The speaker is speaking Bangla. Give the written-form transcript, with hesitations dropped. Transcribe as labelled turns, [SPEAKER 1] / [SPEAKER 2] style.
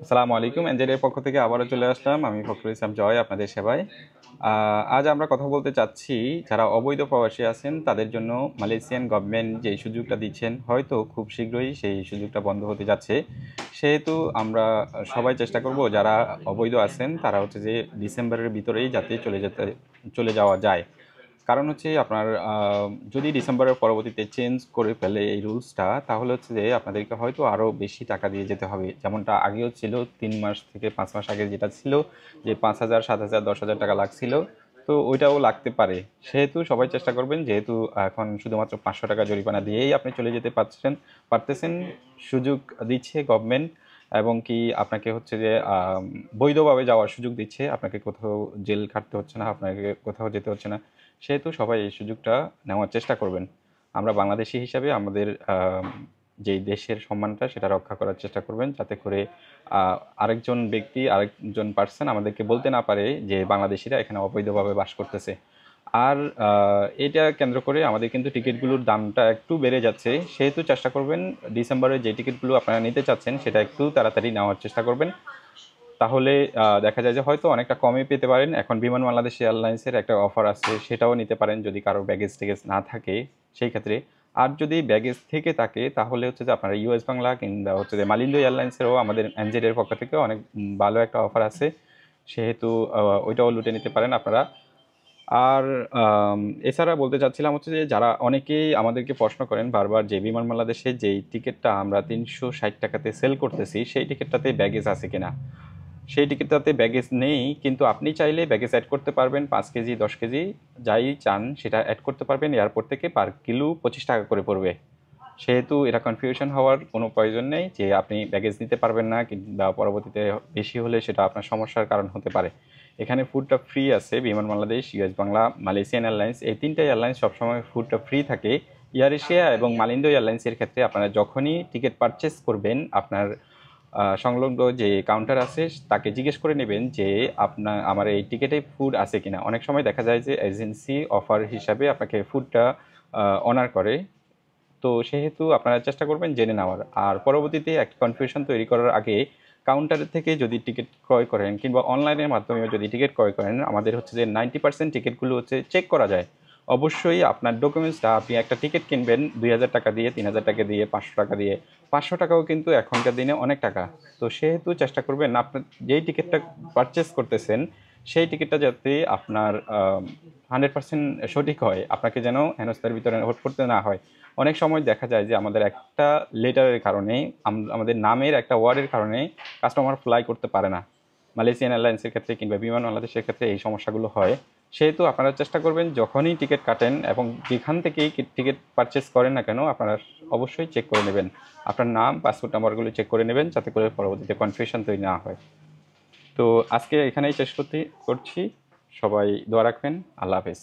[SPEAKER 1] আসসালামু আলাইকুম। এনজেডের পক্ষ থেকে আবারও চলে আসলাম। আমি ফখরুল ইসলাম জয়, আপনাদের সেবায়। আজ আমরা কথা বলতে চাচ্ছি, যারা অবৈধ প্রবাসী আছেন তাদের জন্য মালয়েশিয়ান গভর্নমেন্ট যে সুযোগটা দিচ্ছেন, হয়তো খুব শীঘ্রই সেই সুযোগটা বন্ধ হতে যাচ্ছে। সেহেতু আমরা সবাই চেষ্টা করব, যারা অবৈধ আছেন তারা হচ্ছে যে ডিসেম্বরের ভিতরেই যাতে চলে যাওয়া যায়। কারণ হচ্ছে আপনার যদি ডিসেম্বরের পরবর্তীতে চেঞ্জ করে ফেলে এই রুলসটা, তাহলে হচ্ছে যে আপনাদেরকে হয়তো আরও বেশি টাকা দিয়ে যেতে হবে। যেমনটা আগেও ছিল, 3 মাস থেকে 5 মাস আগে যেটা ছিল, যে 5,000, 7,000, 10,000 টাকা লাগছিল, তো ওইটাও লাগতে পারে। সেহেতু সবাই চেষ্টা করবেন, যেহেতু এখন শুধুমাত্র 500 টাকা জরিমানা দিয়েই আপনি চলে যেতে পারতেছেন। সুযোগ দিচ্ছে গভর্নমেন্ট, এবং কি আপনাকে হচ্ছে যে বৈধভাবে যাওয়ার সুযোগ দিচ্ছে। আপনাকে কোথাও জেল খাটতে হচ্ছে না, আপনাকে কোথাও যেতে হচ্ছে না। সেহেতু সবাই এই সুযোগটা নেওয়ার চেষ্টা করবেন। আমরা বাংলাদেশি হিসাবে আমাদের যেই দেশের সম্মানটা সেটা রক্ষা করার চেষ্টা করবেন, যাতে করে আরেকজন ব্যক্তি, আরেকজন পার্সন আমাদেরকে বলতে না পারে যে বাংলাদেশিরা এখানে অবৈধভাবে বাস করতেছে। আর এটা কেন্দ্র করে আমাদের কিন্তু টিকিটগুলোর দামটা একটু বেড়ে যাচ্ছে। সেহেতু চেষ্টা করবেন ডিসেম্বরে যে টিকিটগুলো আপনারা নিতে চাচ্ছেন সেটা একটু তাড়াতাড়ি নেওয়ার চেষ্টা করবেন। তাহলে দেখা যায় যে হয়তো অনেকটা কমে পেতে পারেন। এখন বিমান বাংলাদেশ এয়ারলাইন্সের একটা অফার আছে, সেটাও নিতে পারেন যদি কারো ব্যাগেজ-ট্যাগেজ না থাকে সেই ক্ষেত্রে। আর যদি ব্যাগেজ থেকে থাকে তাহলে হচ্ছে যে আপনারা ইউএস বাংলা কিংবা হচ্ছে যে মালিন্দো এয়ারলাইন্সেরও আমাদের এনজেডের পক্ষ থেকে অনেক ভালো একটা অফার আছে। সেহেতু ওইটাও লুটে নিতে পারেন আপনারা। আর এছাড়া বলতে চাচ্ছিলাম হচ্ছে যে, যারা অনেকেই আমাদেরকে প্রশ্ন করেন বারবার যে বিমান বাংলাদেশে যেই টিকিটটা আমরা ৩৬০ টাকাতে সেল করতেছি, সেই টিকিটটাতে ব্যাগেজ আছে কিনা। সেই টিকিটটাতে ব্যাগেজ নেই, কিন্তু আপনি চাইলে ব্যাগেজ অ্যাড করতে পারবেন। 5 কেজি, 10 কেজি যাই চান সেটা অ্যাড করতে পারবেন। এয়ারপোর্ট থেকে পার কিলো 25 টাকা করে পড়বে। সেহেতু এটা কনফিউশন হওয়ার কোনো প্রয়োজন নেই যে আপনি ব্যাগেজ নিতে পারবেন না, কিংবা পরবর্তীতে বেশি হলে সেটা আপনার সমস্যার কারণ হতে পারে। এখানে ফুডটা ফ্রি আছে। বিমান Bangladesh, US Bangla, Malaysian airlines, এই তিনটা এয়ারলাইন্স সবসময় ফুডটা ফ্রি থাকে। এয়ার এশিয়া এবং মালিন্দো এয়ারলাইন্সের ক্ষেত্রে আপনারা যখনই টিকিট পারচেস করবেন, আপনার সংলগ্ন যে কাউন্টার আছে তাকে জিজ্ঞেস করে নেবেন যে আমার এই টিকিটে ফুড আছে কিনা। অনেক সময় দেখা যায় যে এজেন্সি অফার হিসাবে আপনাকে ফুডটা অনার করে। তো সেহেতু আপনারা চেষ্টা করবেন জেনে নেওয়ার। আর পরবর্তীতে একটা কনফিউশন তৈরি করার আগে, কাউন্টারের থেকে যদি টিকিট ক্রয় করেন কিংবা অনলাইনের মাধ্যমে যদি টিকিট ক্রয় করেন, আমাদের হচ্ছে যে 90% টিকিটগুলো হচ্ছে চেক করা যায়। অবশ্যই আপনার ডকুমেন্টসটা, আপনি একটা টিকিট কিনবেন 2,000 টাকা দিয়ে, 3,000 টাকা দিয়ে, 500 টাকা দিয়ে। 500 টাকাও কিন্তু এখনকার দিনে অনেক টাকা। তো সেহেতু চেষ্টা করবেন আপনার যেই টিকিটটা পারচেস করতেছেন সেই টিকিটটা যাতে আপনার 100% সঠিক হয়, আপনাকে যেন হেনস্থার ভিতরে পড়তে না হয়। অনেক সময় দেখা যায় যে আমাদের একটা লেটারের কারণে, আমাদের নামের একটা ওয়ার্ডের কারণে কাস্টমার ফ্লাই করতে পারে না। মালয়েশিয়ান এয়ারলাইন্সের ক্ষেত্রে কিংবা বিমান বাংলাদেশের ক্ষেত্রে এই সমস্যাগুলো হয়। সেহেতু আপনারা চেষ্টা করবেন যখনই টিকিট কাটেন এবং যেখান থেকেই টিকিট পারচেস করেন না কেন, আপনারা অবশ্যই চেক করে নেবেন। আপনার নাম, পাসপোর্ট নাম্বারগুলো চেক করে নেবেন, যাতে করে পরবর্তীতে কনফিউশন তৈরি না হয়। তো আজকে এখানেই শেষ করছি। সবাই দোয়া রাখবেন। আল্লাহ হাফেজ।